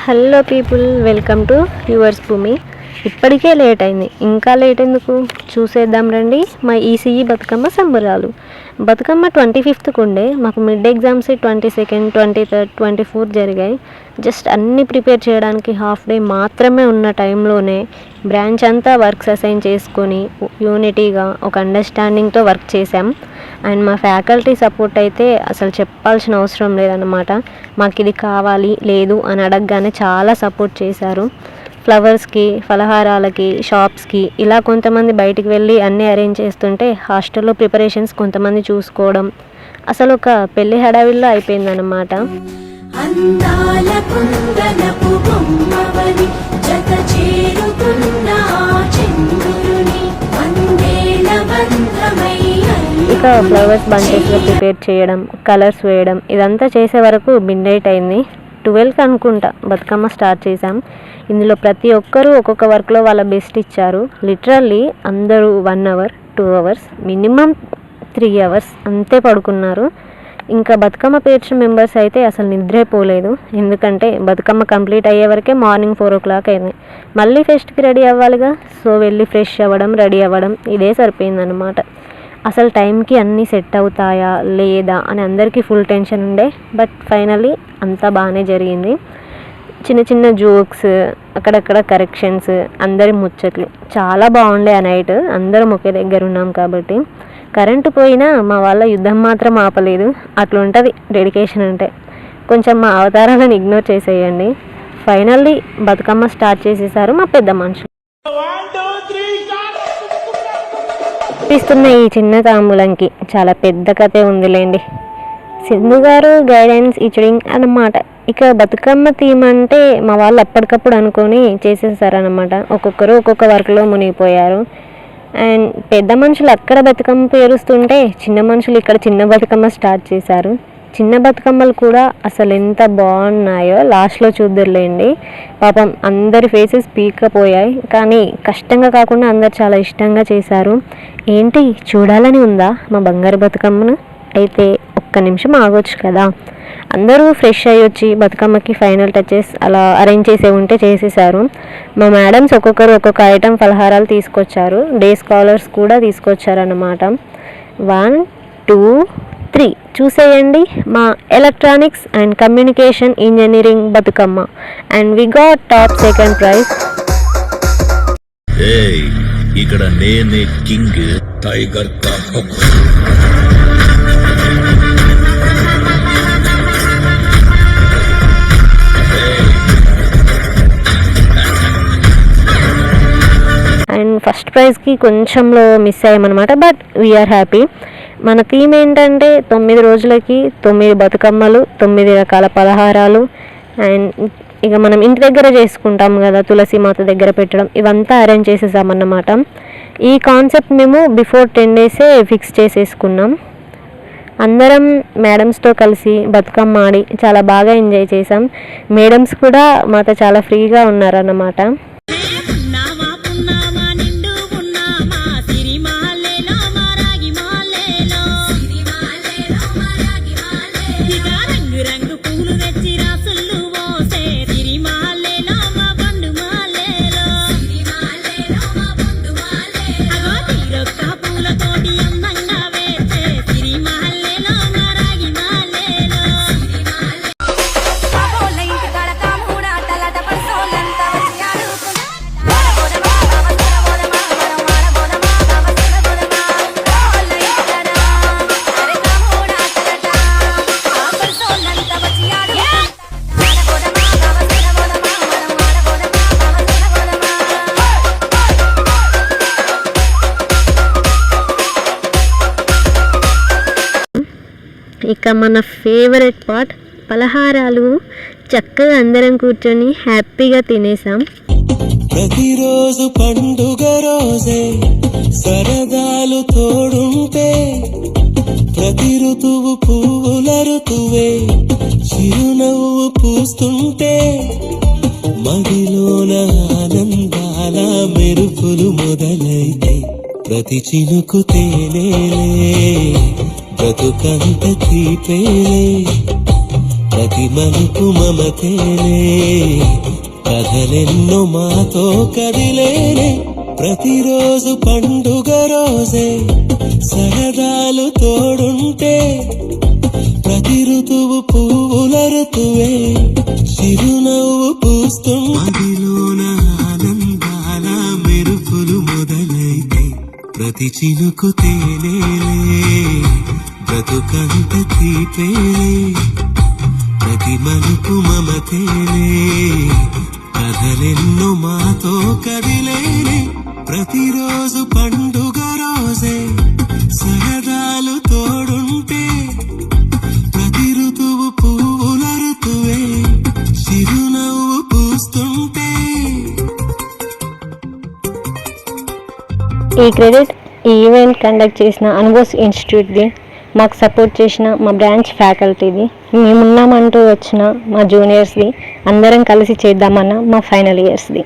Hello people, welcome to yours భూమి. ఇప్పటికే late అయింది, ఇంకా లేట్ ఎందుకు చూసేద్దాం రండి. మా ఈసీఈ బతుకమ్మ సంబరాలు. బతుకమ్మ 25th ఉండే, మాకు mid exams 22nd, 23rd, 24th జరిగాయి. జస్ట్ అన్నీ ప్రిపేర్ చేయడానికి హాఫ్ డే మాత్రమే ఉన్న టైంలోనే బ్రాంచ్ అంతా వర్క్స్ అసైన్ చేసుకొని యూనిటీగా ఒక అండర్స్టాండింగ్తో వర్క్ చేసాం. అండ్ మా ఫ్యాకల్టీ సపోర్ట్ అయితే అసలు చెప్పాల్సిన అవసరం లేదన్నమాట. మాకు ఇది కావాలి లేదు అని అడగగానే చాలా సపోర్ట్ చేశారు. ఫ్లవర్స్కి, ఫలహారాలకి, షాప్స్కి ఇలా కొంతమంది బయటికి వెళ్ళి అన్నీ అరేంజ్ చేస్తుంటే హాస్టల్లో ప్రిపరేషన్స్ కొంతమంది చూసుకోవడం అసలు ఒక పెళ్లి హడావిల్లో అయిపోయిందన్నమాట. ఇక ఫ్లవర్స్ బంచెస్లో ప్రిపేర్ చేయడం, కలర్స్ వేయడం ఇదంతా చేసే వరకు మిడ్ నైట్ అయింది. 12కి అనుకుంటా బతుకమ్మ స్టార్ట్ చేసాం. ఇందులో ప్రతి ఒక్కరూ ఒక్కొక్క వర్క్లో వాళ్ళ బెస్ట్ ఇచ్చారు. లిటరల్లీ అందరూ 1 hour, 2 hours, మినిమం 3 hours అంతే పడుకున్నారు. ఇంకా బతుకమ్మ పేర్చిన మెంబర్స్ అయితే అసలు నిద్రే పోలేదు. ఎందుకంటే బతుకమ్మ కంప్లీట్ అయ్యే వరకే మార్నింగ్ 4 o'clock అయింది. మళ్ళీ ఫెస్ట్కి రెడీ అవ్వాలిగా, సో వెళ్ళి ఫ్రెష్ అవ్వడం, రెడీ అవ్వడం ఇదే సరిపోయిందనమాట. అసలు టైంకి అన్నీ సెట్ అవుతాయా లేదా అని అందరికీ ఫుల్ టెన్షన్ ఉండే. బట్ ఫైనల్లీ అంతా బాగానే జరిగింది. చిన్న చిన్న జోక్స్, అక్కడక్కడ కరెక్షన్స్, అందరి ముచ్చట్లు చాలా బాగుండే ఆ నైట్. అందరం ఒకే దగ్గర ఉన్నాం కాబట్టి. కరెంటు పోయినా మా వాళ్ళ యుద్ధం మాత్రం ఆపలేదు. అట్లా ఉంటుంది డెడికేషన్ అంటే. కొంచెం మా అవతారాలను ఇగ్నోర్ చేసేయండి. ఫైనల్లీ బతుకమ్మ స్టార్ట్ చేసేసారు మా పెద్ద మనుషులు. ఇస్తున్న ఈ చిన్న తాంబూలంకి చాలా పెద్ద కథే ఉందిలేండి. సింధు గారు గైడెన్స్ ఇచ్చడం అన్నమాట. ఇక బతుకమ్మ థీమ్ అంటే మా వాళ్ళు అప్పటికప్పుడు అనుకొని చేసేసారనమాట. ఒక్కొక్కరు ఒక్కొక్క వర్క్లో మునిగిపోయారు. అండ్ పెద్ద మనుషులు అక్కడ బతుకమ్మ పేరుస్తుంటే చిన్న మనుషులు ఇక్కడ చిన్న బతుకమ్మ స్టార్ట్ చేశారు. చిన్న బతుకమ్మలు కూడా అసలు ఎంత బాగున్నాయో లాస్ట్లో చూద్దురులేండి. పాపం అందరి ఫేసెస్ పీకపోయాయి, కానీ కష్టంగా కాకుండా అందరు చాలా ఇష్టంగా చేశారు. ఏంటి చూడాలని ఉందా మా బంగారు బతుకమ్మను? అయితే ఒక్క నిమిషం ఆగొచ్చు కదా. అందరూ ఫ్రెష్ అయ్యి వచ్చి బతుకమ్మకి ఫైనల్ టచెస్ అలా అరేంజ్ చేసే ఉంటే చేసేసారు. మా మేడమ్స్ ఒక్కొక్కరు ఒక్కొక్క ఐటెం ఫలహారాలు తీసుకొచ్చారు. డే స్కాలర్స్ కూడా తీసుకొచ్చారన్నమాట. 1, 2, 3 చూసేయండి. మా electronics and communication engineering Bathukamma. And we got top 2nd ప్రైజ్. ఇక్కడ నేనే కింగ్, టైగర్ కా అండ్ ఫస్ట్ ప్రైజ్కి కొంచెంలో మిస్ అయ్యామన్నమాట. But we are happy. మన థీమ్ ఏంటంటే 9 రోజులకి 9 బతుకమ్మలు, 9 రకాల పలహారాలు. అండ్ ఇక మనం ఇంటి దగ్గర చేసుకుంటాం కదా, తులసి మాత దగ్గర పెట్టడం, ఇవంతా అరేంజ్ చేసేసామన్నమాట. ఈ కాన్సెప్ట్ మేము బిఫోర్ 10 days ఫిక్స్ చేసేసుకున్నాం. అందరం మేడమ్స్తో కలిసి బతుకమ్మ ఆడి చాలా బాగా ఎంజాయ్ చేసాం. మేడమ్స్ కూడా మాతో చాలా ఫ్రీగా ఉన్నారన్నమాట. ఇక మన ఫేవరెట్ పార్ట్ పలహారాలు. చక్కగా అందరం కూర్చొని హ్యాపీగా తినేసాం. ప్రతిరోజు పండుగ రోజే సరదాలు తోడుంటే, ప్రతి ఋతువు పువ్వుల ఋతువే చిరునవ్వు పూస్తుంటే, మదిలోన ఆనందాల మెరుపులు మొదలైతే, ప్రతి చినుకు తేనేలే బ్రతుకంత తీపేలే, ప్రతి మలుపు మమతేనే కథలెన్నో మాతో కదిలేనే ప్రతిరోజు పండుగ రోజే సరదాలు తోడుంటే ప్రతి ఋతువు పువ్వుల ఋతువే చిరునవ్వు పూస్తుందిలోన ఆనందాల మెరుపులు మొదలైతే ప్రతి చినుకు తేనేలే బ్రతుకంత తీపేలే ప్రతి మలుపు మమతేలే కథలెన్నో మాతో కదిలేనే ప్రతిరోజు పండుగ రోజే సరదాలు తోడుంటే ప్రతి ఋతువు పువ్వుల ఋతువే చిరునవ్వు పూస్తుంటే. ఈ క్రెడిట్ ఈ ఈవెంట్ కండక్ట్ చేసిన అనుభోస్ ఇన్స్టిట్యూట్ది, మాకు సపోర్ట్ చేసిన మా బ్రాంచ్ ఫ్యాకల్టీది, మేమున్నామంటూ వచ్చిన మా జూనియర్స్ది, అందరం కలిసి చేద్దామన్న మా ఫైనల్ ఇయర్స్ది.